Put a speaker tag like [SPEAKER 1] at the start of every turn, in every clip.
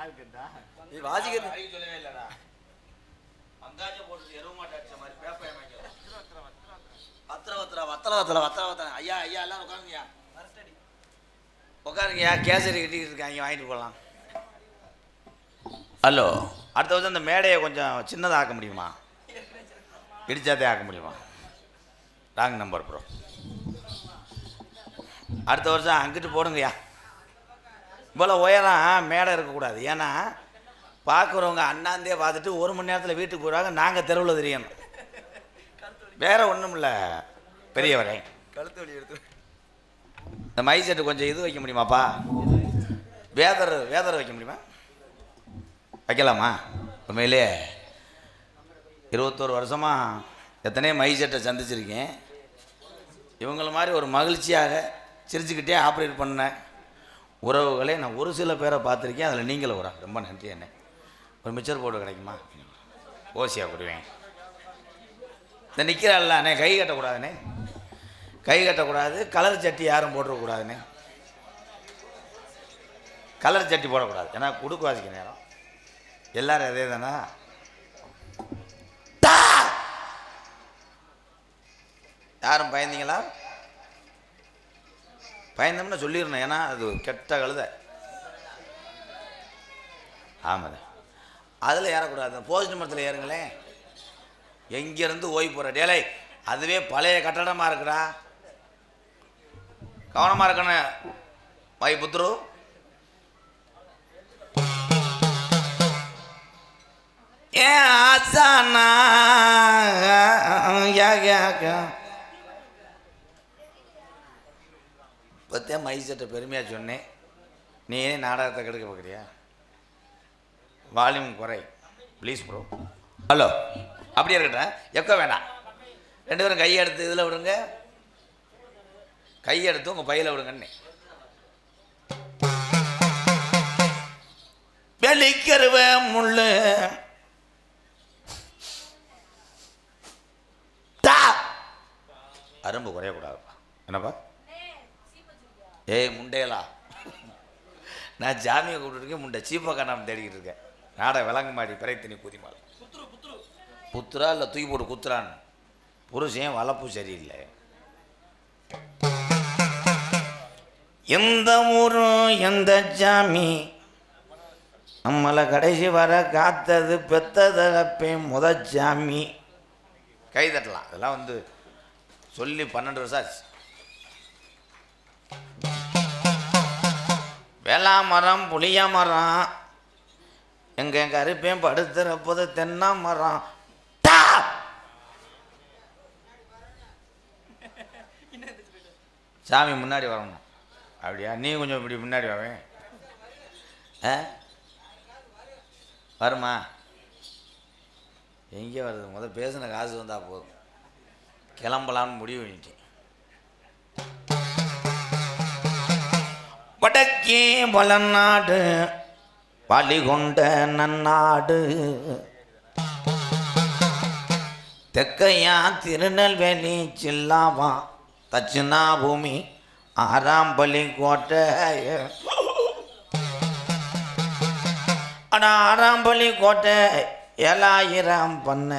[SPEAKER 1] நீ வாசிக்கிறது சொல்லவே இல்லடா. அங்காச்ச போட்டு எருவு மாட்டை அடிச்ச மாதிரி பேப்பர் ஏமாங்க. வத்திர ஐயா ஐயா எல்லாரும் உட்காருங்கய்யா. உட்காருங்கய்யா. கேசரி கட்டிக்கிட்டு இருக்காங்க, வாங்கிட்டு போகலாம். ஹலோ, அடுத்த வருஷம் அந்த மேடையை கொஞ்சம் சின்னதாக ஆக்க முடியுமா? இடிச்சாதே ஆக்க முடியுமா? Wrong number bro. அடுத்த வருஷம் அங்கிட்டு போடுங்கய்யா. இவ்வளோ உயரம் மேடை இருக்கக்கூடாது. ஏன்னா பார்க்குறவங்க அண்ணாந்தே பார்த்துட்டு 1 மணி நேரத்தில் வீட்டுக்கு போகிறாங்க. நாங்கள் தெருவில் தெரியணும். வேற ஒன்றும் இல்லை பெரியவரே. கழுத்து வலி எடுத்து இந்த மை செட்டு கொஞ்சம் இது வைக்க முடியுமாப்பா? வேதர் வைக்க முடியுமா? வைக்கலாமா? உண்மையிலே 21 வருஷமாக எத்தனையோ மை செட்டை சந்திச்சிருக்கேன். இவங்கள மாதிரி ஒரு மகிழ்ச்சியாக சிரிச்சுக்கிட்டே ஆப்ரேட் பண்ண உறவுகளே நான் ஒரு சில பேரை பார்த்துருக்கேன். அதில் நீங்களும் ஒரு ரொம்ப நன்றி. என்ன ஒரு மிச்சர் போட்டு கிடைக்குமா? ஓசியாக கொடுவேன். இந்த நிற்கிறாள்ல அண்ணே, கை கட்டக்கூடாதுண்ணே, கை கட்டக்கூடாது. கலர் சட்டி யாரும் போட்டுறக்கூடாதுண்ணே, கலர் சட்டி போடக்கூடாது. ஏன்னா குடுக்கு வாசிக்க நேரம் எல்லாரும் அதே தானே. யாரும் பயந்தீங்களா? பயந்தோம்னா சொல்லிடணும். ஏன்னா அது கெட்ட கழுத. ஆமாம், அதில் ஏறக்கூடாது. போஸ்ட் மரத்தில் ஏறுங்களேன். எங்கேருந்து ஓய்வு போகிற டேலை, அதுவே பழைய கட்டடமாக இருக்குடா. கவனமாக இருக்கணும். வை புத்ரு. ஏன் ஆசானா பற்றியா மை செட்டை பெருமையாக சொன்னேன். நீ ஏன் நாடகத்தை கெடுக்க பார்க்குறியா? வால்யூம் குறை ப்ளீஸ் ப்ரோ. ஹலோ, அப்படியே இருக்கட்டும், எக்கோ வேண்டாம். 2 பேரும் கையெடுத்து இதில் விடுங்க, கையெடுத்து உங்கள் பையில் விடுங்கன்னு. வெளிக்கருவ முள்ளு அரும்பு குறையக்கூடாதுப்பா. என்னப்பா? ஏய் முண்டையலா, நான் ஜாமியை கூப்பிட்டுருக்கேன். முண்டை சீப்பா காணாமல் தேடிக்கிட்டு இருக்கேன். நாடை விலங்கு மாடி பிறைத்தனி புதிமாலை புத்துரா இல்லை தூக்கி போட்டு குத்துறான்னு. புருஷன் வளர்ப்பு சரியில்லை. எந்த ஊரும் எந்த ஜாமி நம்மளை கடைசி வர காத்தது பெத்ததப்பே முதச்சாமி. கை தட்டலாம். அதெல்லாம் வந்து சொல்லி 12 வருஷம் ஆச்சு. வேளா மரம் புளிய மரம் எங்க கருப்பேன் படுத்துறப்போது தென்னை மரம். சாமி முன்னாடி வரணும். அப்படியா? நீ கொஞ்சம் இப்படி முன்னாடி வாவேன். வருமா? எங்கே வருது? முதல் பேசின காசு வந்தால் போதும். கிளம்பலான்னு முடிவு பண்ணிட்டேன். வடக்கே வளநாடு பலி கொண்ட நன்னாடு, தெக்கையா திருநெல்வேலி சில்லாவா தட்சிணா பூமி ஆராம்பலி கோட்டை. அட ஆராம்பலி கோட்டை 7000 பண்ண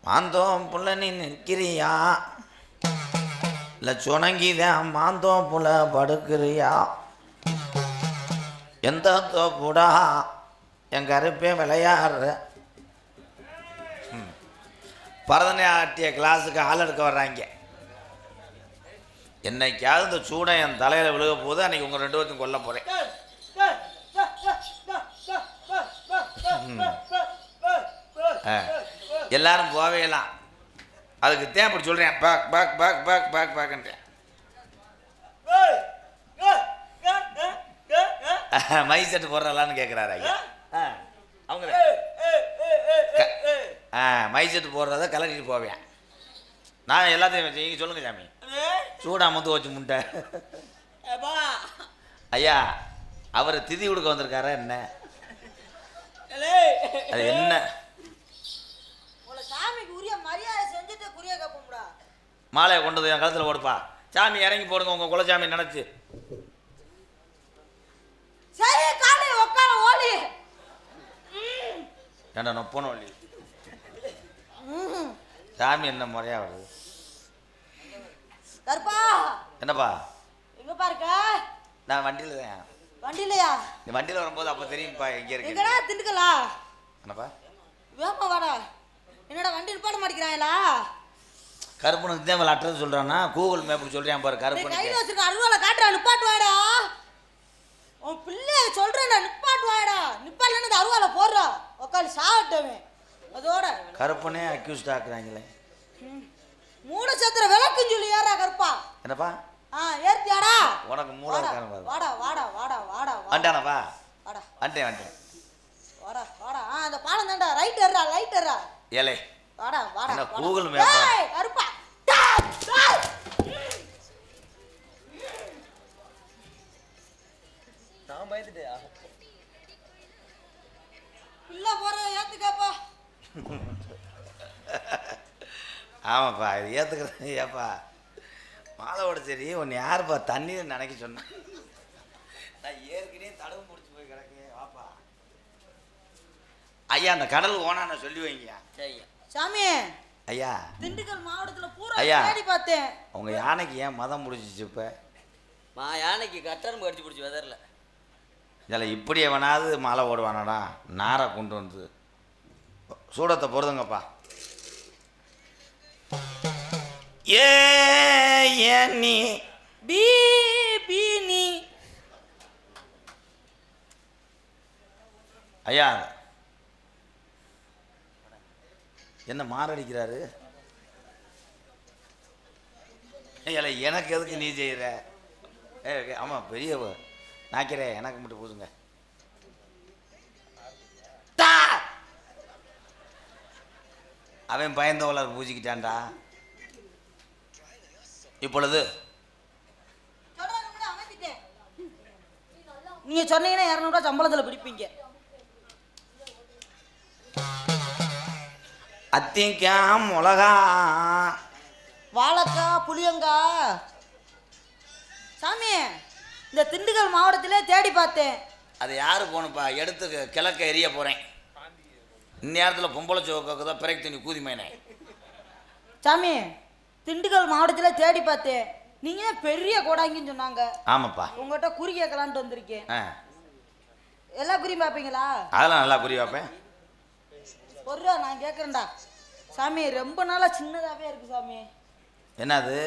[SPEAKER 1] மாந்தோம் புள்ள நீ நிற்கிறியா? இல்லை சுணங்கிதான் மாந்தோம் புள்ள படுக்கிறியா? எந்த தோப்புடா என் கருப்பே விளையாடுற. பரதநாட்டிய கிளாஸுக்கு ஆள் எடுக்க வர்றாங்க. என்னைக்காவது இந்த சூடை என் தலையில் விழுக போது அன்னைக்கு உங்கள் 2 பேர்த்தையும் கொல்ல போகிறேன். எல்லாரும் போவேலாம். அதுக்கு தேன் அப்படி சொல்கிறேன். பாக் பாக் பாக் பாக் பாக் பாக்குன்றேன். மை செட்டு போடுறலான்னு கேட்குறாரு ஐயா. அவங்க மை செட்டு போடுறத கலக்கிட்டு போவேன். நான் எல்லாத்தையும் நீங்கள் சொல்லுங்கள் சாமி. சூடா முத்து வச்சு முண்டை. ஐயா அவரை திதி கொடுக்க வந்திருக்காரா என்ன? அது என்ன? மாலையை கொண்டு வந்து என் கழுத்தில் போடுப்பா. சாமி இறங்கி போடுங்க உங்கள் குலசாமி நினச்சி. ஏண்டா நொப்பன வள்ளி சாமி என்ன முறையா வருது?
[SPEAKER 2] கருப்பா
[SPEAKER 1] என்னப்பா?
[SPEAKER 2] எங்க பாருக்க?
[SPEAKER 1] நான் வண்டியில் தான்.
[SPEAKER 2] வண்டியிலையா?
[SPEAKER 1] இந்த வண்டியில் வரும்போது அப்போ தெரியும்ப்பா எங்கே இருக்கு.
[SPEAKER 2] எங்கடா திண்டுக்கலா?
[SPEAKER 1] என்னப்பா
[SPEAKER 2] வேமா வாடா. என்னடா வண்டி நிப்பாட மாட்டேங்கிறாங்களா?
[SPEAKER 1] கருப்பனுக்கு தான் அட்ரஸ் சொல்கிறான்னா கூகுள் மேப்புக்கு சொல்கிறேன் பாரு. கருப்பன்
[SPEAKER 2] கையில் வச்சிருக்க அருவாலை காட்டுறா, நிப்பாட்டு வாடா. உன் பிள்ளைய சொல்கிறேன்டா, நிப்பாட்டு வாடா. நிப்பாடலன்னு இந்த அருவாலை போடுறா, உக்காளி சாப்பிட்டவன் அதோட.
[SPEAKER 1] கருப்பனே அக்யூஸ்ட் ஆக்குறாங்களே.
[SPEAKER 2] மூட சத்திர விளக்குன்னு சொல்லி ஏறா கருப்பா.
[SPEAKER 1] என்னப்பா?
[SPEAKER 2] ஏத்தியாடா?
[SPEAKER 1] உனக்கு மூளை இருக்கானு பாரு.
[SPEAKER 2] வாடா வாடா வாடா வாடா
[SPEAKER 1] வந்துட்டானப்பா?
[SPEAKER 2] வாடா
[SPEAKER 1] வந்துட்டேன்.
[SPEAKER 2] வாடா வாடா. அந்த பாலம் தான்டா. ரைட் ஏறா, லைட் ஏறா.
[SPEAKER 1] ஏலே
[SPEAKER 2] வாடா வாடா.
[SPEAKER 1] என்ன கூகுள் மேப்?
[SPEAKER 2] ஏய் கருப்பா,
[SPEAKER 3] நான் பயந்துட்டேயா?
[SPEAKER 2] இல்ல போற ஏத்துக்கப்பா.
[SPEAKER 1] ஆமாப்பா இது ஏற்றுக்கிறேன். ஏப்பா மாதவோட சரி உன்னை யாருப்பா தண்ணியில் நினைக்க சொன்னேன்? நான் ஏற்கனவே தடவு முடிச்சு போய் கிடக்கேன். வாப்பா ஐயா, அந்த கடல் ஓனான சொல்லி வைங்க.
[SPEAKER 3] சரியா
[SPEAKER 2] சாமி,
[SPEAKER 1] ஐயா
[SPEAKER 2] திண்டுக்கல் மாவட்டத்துல பூரா
[SPEAKER 1] ஐயா
[SPEAKER 2] தேடி பார்த்தேன்.
[SPEAKER 1] உங்க யானைக்கு ஏன் மதம் முடிச்சிச்சு? இப்போ
[SPEAKER 3] யானைக்கு கட்டரம் கடிச்சு பிடிச்சி வெதரில்
[SPEAKER 1] இதில் இப்படி எவனாவது மழை ஓடுவானடா? நாரை கொண்டு வந்து சூடத்தை பொறுதுங்கப்பா. நீ
[SPEAKER 2] பீ பீ நீ
[SPEAKER 1] ஐயா என்ன மாரடிக்கிறாரு? இல்லை எனக்கு எதுக்கு நீ செய்கிற? ஆமாம் பெரிய நாக்கிறேன், எனக்கு மட்டும் பூசுங்க. அவன் பயந்தவளர் பூஜிக்கிட்டான்டா. இப்பொழுது
[SPEAKER 2] நீங்க சொன்னீங்கன்னா 200 ரூபாய் சம்பளத்துல பிடிப்பீங்க.
[SPEAKER 1] அத்திக்காய் மிளகா
[SPEAKER 2] வாழைக்காய் புளியங்காய். சாமி, இந்த திண்டுக்கல் மாவட்டத்திலே தேடி பார்த்தேன்.
[SPEAKER 1] அது யாரு போகணுப்பா? எடுத்து கிழக்க எரிய போகிறேன். இந்நேரத்தில் பொம்பளை சோக்கு தான் பிறகு தண்ணி கூதிமேனே.
[SPEAKER 2] சாமி, திண்டுக்கல் மாவட்டத்தில் தேடி பார்த்தேன். நீங்க பெரிய கோடாங்கின்னு சொன்னாங்க.
[SPEAKER 1] ஆமாப்பா.
[SPEAKER 2] உங்கள்கிட்ட குறி கேட்கலான்ட்டு வந்திருக்கேன். எல்லா குறியும் பார்ப்பீங்களா?
[SPEAKER 1] அதெல்லாம் நல்லா குறி பார்ப்பேன்.
[SPEAKER 2] ஒரு ரூபா நான் கேட்குறேன்டா. சாமி, ரொம்ப நாளாக சின்னதாகவே இருக்கு சாமி.
[SPEAKER 1] என்னது?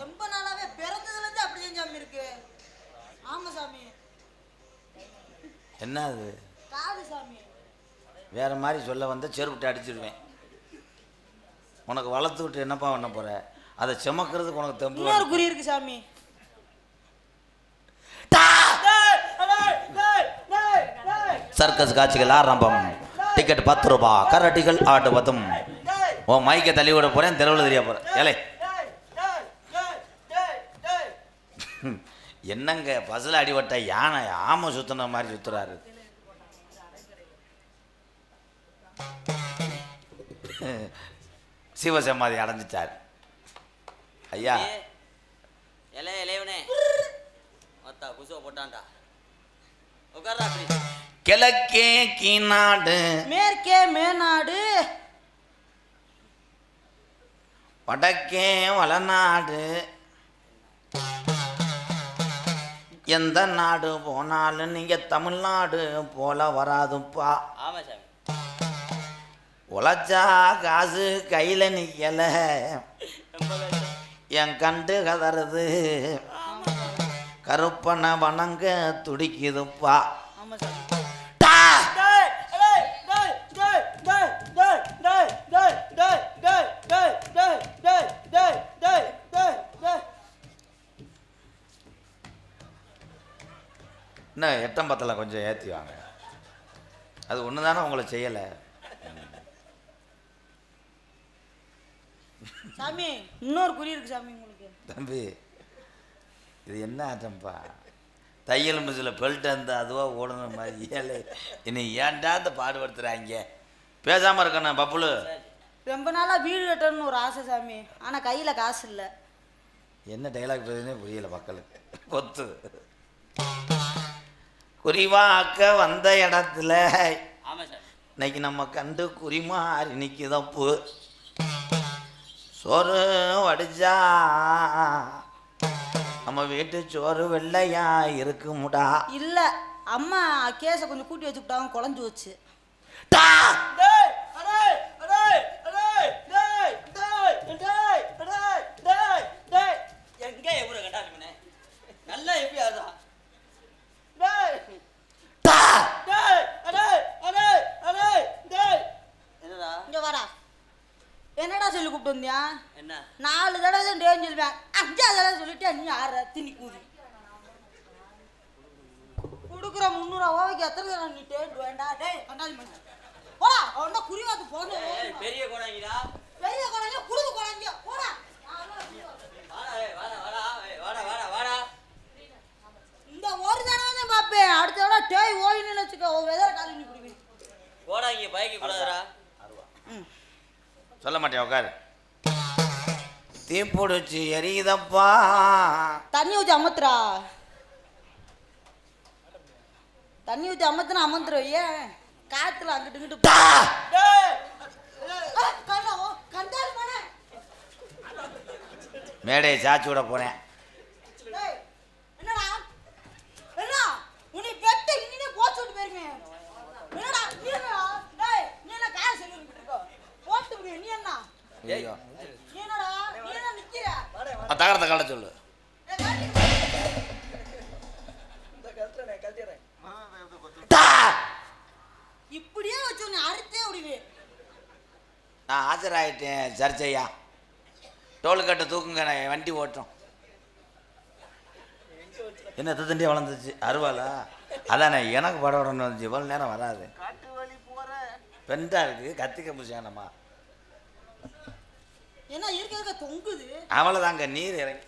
[SPEAKER 2] ரொம்ப நாளாவே பிறந்ததுலேருந்து அப்படியே சாமி இருக்கு. ஆமாம் சாமி.
[SPEAKER 1] என்னது?
[SPEAKER 2] காது சாமி.
[SPEAKER 1] வேற மாதிரி சொல்ல வந்த செருப்பிட்டு அடிச்சிடுவேன். உனக்கு வளர்த்து விட்டு என்னப்பா பண்ண போற? அதை சுமக்கிறதுக்கு உனக்கு தெம்பு.
[SPEAKER 2] இன்னொரு குறி இருக்கு சாமி.
[SPEAKER 1] சர்க்கஸ் காட்சிகள் ஆரம்பம். டிக்கெட் 10 ரூபாய். கரடிகள் ஆட்டுவதும். உன் மைக்கை தள்ளி விட போறேன், தெருவில் தெரிய போறேன். ஏலே என்னங்க பஸ்ல அடிபட்ட யானை ஆமை சுத்தின மாதிரி சுத்துறாரு. சிவசமாதி அடைஞ்சிட்டார் ஐயா.
[SPEAKER 3] இளையவனே மொத்தா குசுவ போட்டான்டா. உட்கார்றா.
[SPEAKER 1] கிழக்கே கீநாடு,
[SPEAKER 2] மேற்கே மேநாடு,
[SPEAKER 1] வடக்கே வளநாடு, எந்த நாடு போனாலும் நீங்க தமிழ்நாடு போல வராதுப்பா.
[SPEAKER 3] ஆமா சாமி.
[SPEAKER 1] உழைச்சா காசு கையில நிக்கல, என் கண்டு கதறது, கருப்பனை வணங்க துடிக்குதுப்பா.
[SPEAKER 2] ஆமா சாமி.
[SPEAKER 1] இன்னும் 8 10 கொஞ்சம் ஏற்றி வாங்க. அது ஒன்று தானே உங்களை செய்யலை
[SPEAKER 2] சாமி. இன்னொரு குறி இருக்கு சாமி உங்களுக்கு.
[SPEAKER 1] தம்பி இது என்ன ஆட்டம்ப்பா? தையல் மிஷில் பெல்ட் அந்த அதுவாக ஓடுன மாதிரி ஏழை என்னை ஏன்டா இந்த பாடுபடுத்துகிறாங்க? பேசாமல் இருக்கணும் பப்புலு.
[SPEAKER 2] ரொம்ப நாளாக வீடு கட்டணும்னு ஒரு ஆசை சாமி. ஆனால் கையில் காசு இல்லை.
[SPEAKER 1] என்ன டைலாக் பேசுனே புரியல மக்களுக்கு. கொத்து குறிவாக்க வந்த இடத்துல
[SPEAKER 3] ஆமா சார்.
[SPEAKER 1] இன்னைக்கு நம்ம கண்டு குறிமாறி நிற்குதப்பு. சோறு வடிச்சா நம்ம வீட்டு சோறு வெள்ளையா இருக்குமுடா.
[SPEAKER 2] இல்ல அம்மா கேஸை கொஞ்சம் கூட்டி வச்சுக்கிட்டாங்க, குழஞ்சு வச்சு.
[SPEAKER 3] எங்க எவ்வளவு கண்டாலுமே நல்லா எப்படி ஆடுறான். என்னடா
[SPEAKER 2] இங்க வாடா. என்னடா சொல்லி கூப்பிட்டு வந்தியா?
[SPEAKER 3] என்ன
[SPEAKER 2] 4 தடவை தான் டேன்னு சொல்லுவேன், 5ஆவது தடவை சொல்லிட்டு நீ ஆடுற திணி கூதி. கொடுக்குற 300 ரூபாய்க்கு எத்தனை தடவை நீ டேட்டு வேண்டாம். டேய் கண்டாலி பண்ண போடா, அவன் குறிவாத்து போன
[SPEAKER 3] பெரிய கோடாங்கிடா.
[SPEAKER 2] பெரிய குழந்தைங்க குடுது குழந்தைங்க போடா.
[SPEAKER 3] வாடா
[SPEAKER 2] இந்த ஒரு தடவை தான் பார்ப்பேன், அடுத்த தடவை டேய் ஓயின்னு வச்சுக்கோ, வெதர காலி நீ குடிப்பேன்.
[SPEAKER 3] கோடாங்கி பைக்கு கூடாதுடா.
[SPEAKER 1] சொல்ல மாட்டேன், உட்காரு. தீப்பிடிச்சு எரியுதப்பா.
[SPEAKER 2] தண்ணி ஊற்றி அமத்துறா. தண்ணி ஊற்றி அமத்துனா அமந்துரும். ஏன் காத்துல அங்கிட்டு இங்கிட்டு கண்டால் போன
[SPEAKER 1] மேடையை சாச்சி விட போறேன்.
[SPEAKER 2] என்னடா என்ன உன்னை பெட்ட இங்கே போச்சு விட்டு போயிருமே. என்னடா நீ என்னடா டேய் நீ என்ன காய சொல்லி விட்டு இருக்கோ போட்டு விடு. நீ என்ன
[SPEAKER 1] ஐயோ,
[SPEAKER 2] நீ என்னடா நீ என்ன நிக்கிற?
[SPEAKER 1] தகரத்தை கட்ட சொல்லு.
[SPEAKER 2] இப்படியே வச்சு உன்னை அறுத்தே விடுவே.
[SPEAKER 1] நான் ஆஜராயிட்டேன் சர்ச்சையா. டோல்கட்டை தூக்குங்க, நான் வண்டி ஓட்டுறோம். என்ன தண்டி வளர்ந்துச்சு அருவாளா? அதானே எனக்கு படம் உடனே வந்துச்சு. இவ்வளோ நேரம் வராது, பெண்டா இருக்கு. கத்திக்க முடியானம்மா
[SPEAKER 2] என்ன இருக்க தொங்குது.
[SPEAKER 1] அவ்வளோதாங்க, நீர் இறங்கி.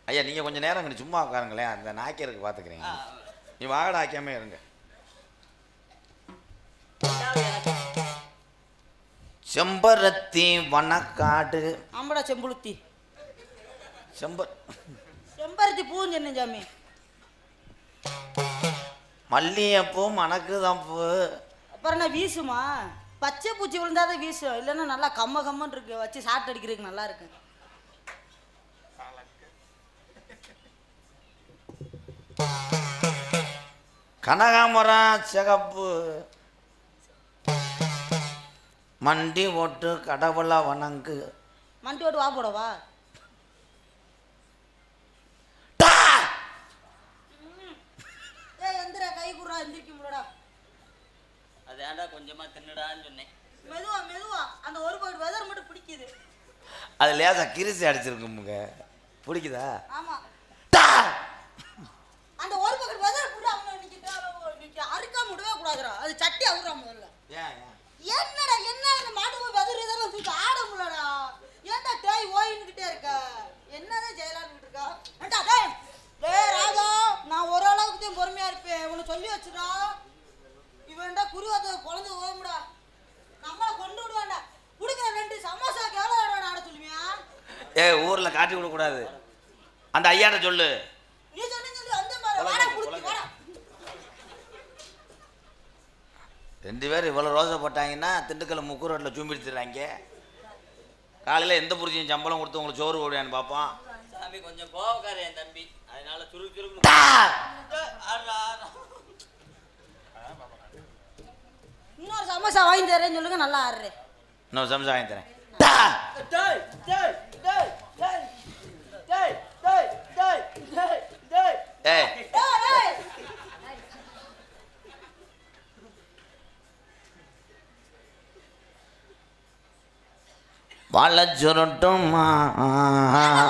[SPEAKER 1] ஐயா நீங்கள் கொஞ்சம் நேரம் இங்கே சும்மா உட்காருங்களேன், அந்த நாக்கியருக்கு பார்த்துக்கிறீங்க. நீ வாகட ஆக்காம இருங்க. செம்பருத்தி வனக்காடு.
[SPEAKER 2] ஆம்படா செம்புளுத்தி செம்பருத்தி பூன்னு சொன்னேன் சாமி.
[SPEAKER 1] மல்லிகைப்பூ மணக்குதம்பூ.
[SPEAKER 2] அப்புறம் என்ன வீசுமா? பச்சை பூச்சி விழுந்தாதான் வீசும், இல்லைன்னா நல்லா கம்ம கம்மன்னு இருக்கு, வச்சு சாப்பிட்டு அடிக்கிறதுக்கு நல்லா இருக்கு.
[SPEAKER 1] கனகாமரம் சிகப்பு. மண்டி ஓட்டு கடவுளை வணங்கு.
[SPEAKER 2] மண்டி ஓட்டு வா போடவா? எந்திர கை குடுறா, எந்திரிக்க முடியடா.
[SPEAKER 3] அது ஏன்டா கொஞ்சமா தின்னுடான்னு சொன்னேன்.
[SPEAKER 2] மெதுவா மெதுவா, அந்த ஒரு பாக்கெட் வெதர் மட்டும் பிடிக்குது.
[SPEAKER 1] அது லேசா கிரிசி அடிச்சிருக்குமுங்க, பிடிக்குதா?
[SPEAKER 2] ஆமா, அந்த ஒரு பாக்கெட் வெதர் கூட அவங்க இன்னைக்கு அறுக்காம விடவே கூடாதுடா. அது சட்டி அவுறா முதல்ல. என்னடா என்ன இந்த மாட்டு போய் வெதர் இதெல்லாம் தூக்கி ஆட முடியலடா. ஏன்டா டேய் ஓயின்னுகிட்டே இருக்க? என்னதான் ஜெயலான்னு இருக்கா? ஏண்டா டேய் டேய் ராஜா, நான் ஒரு அளவுக்கு தான் பொறுமையா இருப்பேன், உன்னை சொல்லி வச்சுடா. இவன்டா குறிவாத்த குழந்தை ஓமுடா, நம்மளை கொண்டு விடுவாண்டா. குடுக்கிற 2 சமோசாக்கு எவ்வளோ வேடா ஆட சொல்லுவியா?
[SPEAKER 1] ஊரில் காட்டி விடக்கூடாது, அந்த ஐயாட்ட சொல்லு.
[SPEAKER 2] நீ சொன்னீங்க அந்த மாதிரி வாடா குடுக்கி வாடா.
[SPEAKER 1] 2 பேர் இவ்வளோ ரோசை போட்டாங்கன்னா திண்டுக்கல் முக்கு ரோட்டில் சூம்பிடுத்துறாங்க. காலையில் எந்த புரிச்சியும் சம்பளம் கொடுத்து உங்களுக்கு சோறு போடுவான்னு பார்ப்போம்.
[SPEAKER 3] சாமி கொஞ்சம் கோவக்கார என் தம்பி, அதனால சுருக்கு
[SPEAKER 2] இன்னொரு சமோசா வாங்கி தரேன்னு சொல்லுங்க, நல்லா ஆடுறேன்.
[SPEAKER 1] இன்னொரு சமோசா வாங்கி தரேன். வாழ சுருட்டுமா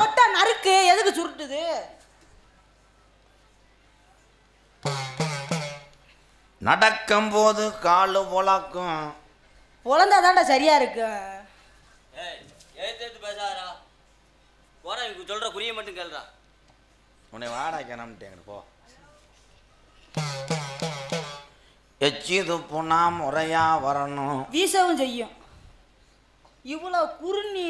[SPEAKER 2] ஒட்ட நறுக்கு எதுக்கு சுருட்டுது?
[SPEAKER 1] நடக்கும் போது காலு பொழக்கும்.
[SPEAKER 2] பொழந்தாதான்டா சரியா இருக்கு.
[SPEAKER 3] ஏத்து பேசாதா, போடா சொல்ற குறிய மட்டும் கேளுடா.
[SPEAKER 1] உன்னை வாடாக்கணும்ட்டேங்க போ. எச்சிது புனா முறையா வரணும்.
[SPEAKER 2] வீசவும் செய்யும். இவ்வளோ குறுநி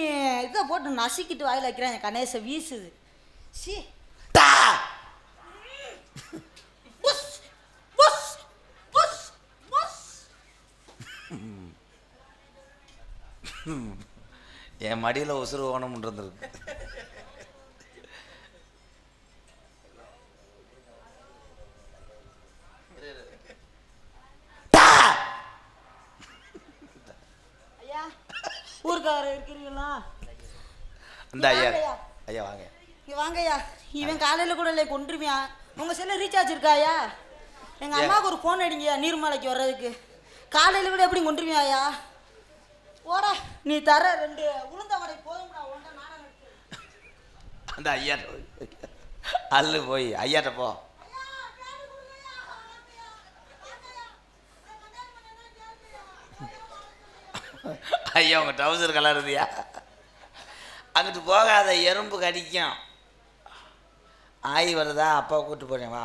[SPEAKER 2] இதை போட்டு நசுக்கிட்டு வாயில் வைக்கிறேன், கணேச வீசுது. சீ.
[SPEAKER 1] டா
[SPEAKER 2] புஸ் புஸ் புஸ் புஸ்.
[SPEAKER 1] என் மடியில் உசுறு ஓணம்னு இருந்திருக்கு.
[SPEAKER 2] ஐயா ஊர்க்காரர் இருக்கிறீங்களா?
[SPEAKER 1] இந்த ஐயா
[SPEAKER 2] வாங்கய்யா.
[SPEAKER 1] ஐயா வாங்க.
[SPEAKER 2] இங்க வாங்கய்யா. இவன் காலையில் கூட இல்லை கொண்டுருவியான். உங்கள் செல்ல ரீசார்ஜ் இருக்காயா? எங்கள் அம்மாவுக்கு ஒரு ஃபோன் அடிங்கய்யா நீர்மலைக்கு வர்றதுக்கு. காலையில் கூட எப்படி கொண்டுருவியாயா? ஓடா நீ தர 2 உளுந்த வடை போதும்டா. ஒன்றா நாடகம் எடுத்து.
[SPEAKER 1] அந்த ஐயா அல்லு போய் ஐயாட்ட போ. ஐயா உங்கள் டவுசர் கலர் இருந்தியா? அங்கிட்டு போகாத, எறும்பு கடிக்கும். ஆய் வருதா? அப்பா கூப்பிட்டு போறேன் வா.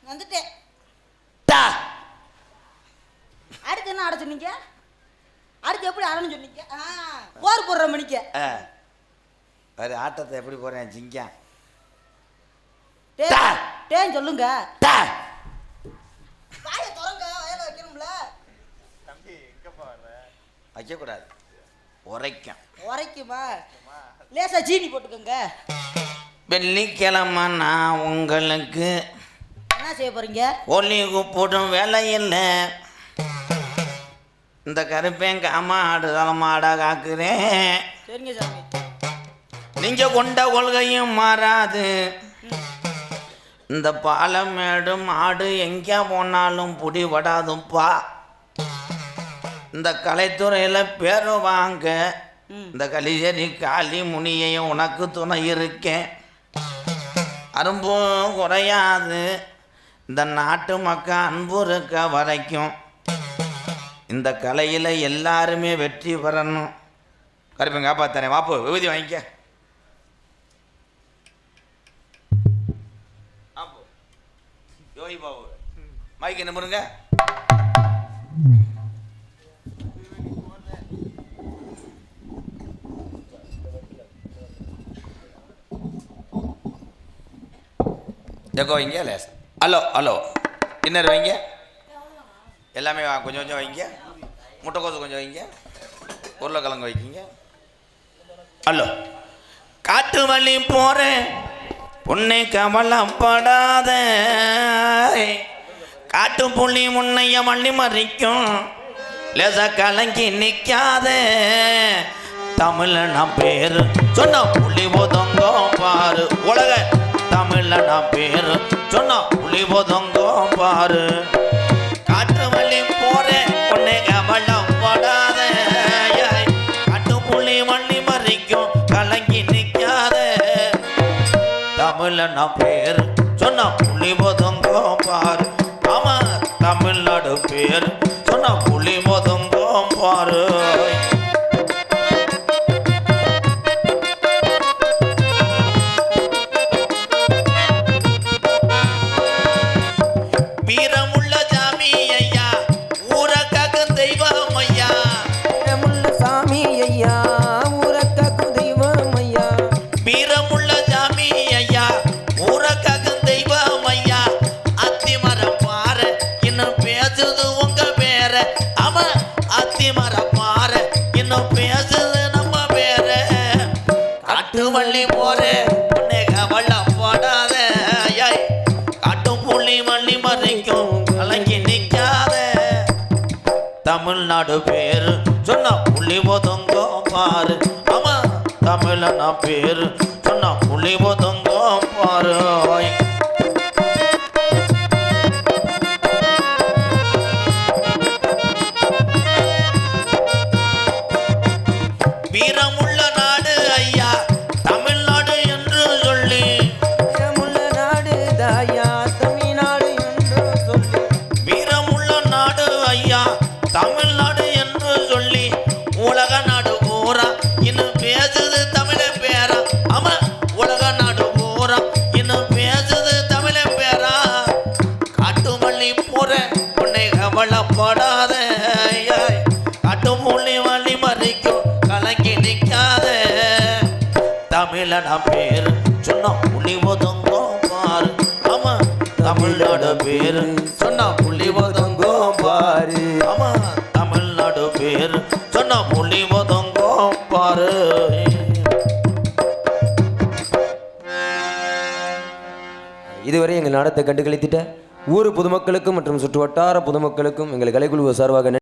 [SPEAKER 2] வந்துட்டேன். அடுத்து என்ன அடை சொன்னீங்க? அடுத்து எப்படி அடைன்னு சொன்னீங்க? போர் போடுற மணிக்க
[SPEAKER 1] வேறு ஆட்டத்தை எப்படி போகிறேன் ஜிங்கா?
[SPEAKER 2] டேன் சொல்லுங்க. வாயை திறங்க, வயல வைக்கணும்ல.
[SPEAKER 1] வைக்கக்கூடாது, உரைக்கும்.
[SPEAKER 2] உரைக்குமா? லேசா ஜீனி போட்டுக்கோங்க.
[SPEAKER 1] வெள்ளிக்கிழமை நான் உங்களுக்கு
[SPEAKER 2] என்ன செய்ய போறீங்க?
[SPEAKER 1] ஒலி கூப்பிடும் வேலை இல்லை. இந்த கருப்பேன் காமாடு தலைமாடா காக்குறேன்.
[SPEAKER 2] சரிங்க சாமி.
[SPEAKER 1] நீங்க கொண்ட கொள்கையும் மாறாது. இந்த பாலமேடு மாடு எங்கே போனாலும் புடிபடாதுப்பா. இந்த கலைத்துறையில் பேரு வாங்க இந்த கலிசரி காளி முனியையும் உனக்கு துணை இருக்கேன். அரும்பும் குறையாது. இந்த நாட்டு மக்கள் அன்பு இருக்க வரைக்கும் இந்த கலையில் எல்லாருமே வெற்றி பெறணும். கருப்பேன் காப்பாத்தானே. வாப்பு விபூதி வாங்கிக்க. யோகி பாபு மைக் என்ன பண்ணுங்க. எக்கோ வைங்க லேஸ். ஹலோ ஹலோ டின்னர் வைங்க. எல்லாமே கொஞ்சம் கொஞ்சம் வைங்க. முட்டைக்கோசு கொஞ்சம் வைங்க. உருளைக்கிழங்கு வைக்கிங்க. ஹலோ காட்டு வழி போகிறேன் பொண்ணை கவலைப்படாத. காட்டு புள்ளி முன்னைய மண்ணி மறிக்கும். லேச கலங்கி நிற்காத. தமிழ்ல நான் பேரு சொன்ன புள்ளி போதங்கோ பாரு. உலக தமிழ்ல நான் பேரு சொன்ன புள்ளி போதங்கோ பாரு. காட்டு வழி போறேன் பொண்ணை கவலைப்படாத. காட்டு புள்ளி மண்ணி மறிக்கும் கலங்கி நிற்காத. தமிழ்ல நான் பேரு சொன்ன புள்ளி போதங்கோ பாரு. ஆமா தமிழ்நாடு பேரு சொன்ன புள்ளி போதங்கோ பாரு. வீரமுள்ள சாமி ஐயா ஊரக்காக்கும் தெய்வம் ஐயா.
[SPEAKER 4] வீரமுள்ள சாமி ஐயா ஊரக்காக்கும் தெய்வம் ஐயா.
[SPEAKER 1] வீரமுள்ள சாமி ஐயா ஊரக்காக்கும் தெய்வம் ஐயா. அத்திமரம் பாரு இன்னும் பேசுது உங்க பேர. ஆமா அத்திமரம் பாரு இன்னும் பேசுது நம்ம பேர. காட்டு வள்ளி போற உன்னை கவலைப்படாத. காட்டு புள்ளி மல்லி மறைக்கும் கலங்கி நிற்காத. தமிழ்நாடு பேரு சொன்ன புள்ளி போதங்கோ பாரு. ஆமா தமிழ்ல நான் பேரு சொன்ன புள்ளி போதங்கோ பாரு. வீரமுள்ள நாடு ஐயா தமிழ்நாடு என்று சொல்லி.
[SPEAKER 4] வீரமுள்ள நாடு தாயா தமிழ்நாடு என்று சொல்லி.
[SPEAKER 1] வீரமுள்ள நாடு ஐயா தமிழ்நாடு என்று சொல்லி. உலக நாடு பூரா இன்னும் பேசுது தமிழ பேரா. ஆமா உலக நாடு பூரா இன்னும் பேசுது தமிழ பேரா. காட்டு மல்லி போற உன்னை கவலைப்படாத. காட்டு தமிழனா பேரு சொன்னா புள்ளி ஒதுங்கோ பாரு. ஆமா தமிழ்நாடு பேரு சொன்னா புள்ளி ஒதுங்கோ பாரு. ஆமா தமிழ்நாடு பேரு சொன்னா புள்ளி ஒதுங்கோ பாரு.
[SPEAKER 4] இதுவரை எங்கள் நாடத்தை கண்டு கழித்திட்ட ஊர் பொதுமக்களுக்கும் மற்றும் சுற்று வட்டார பொதுமக்களுக்கும் எங்கள் கலைக்குழு சார்பாக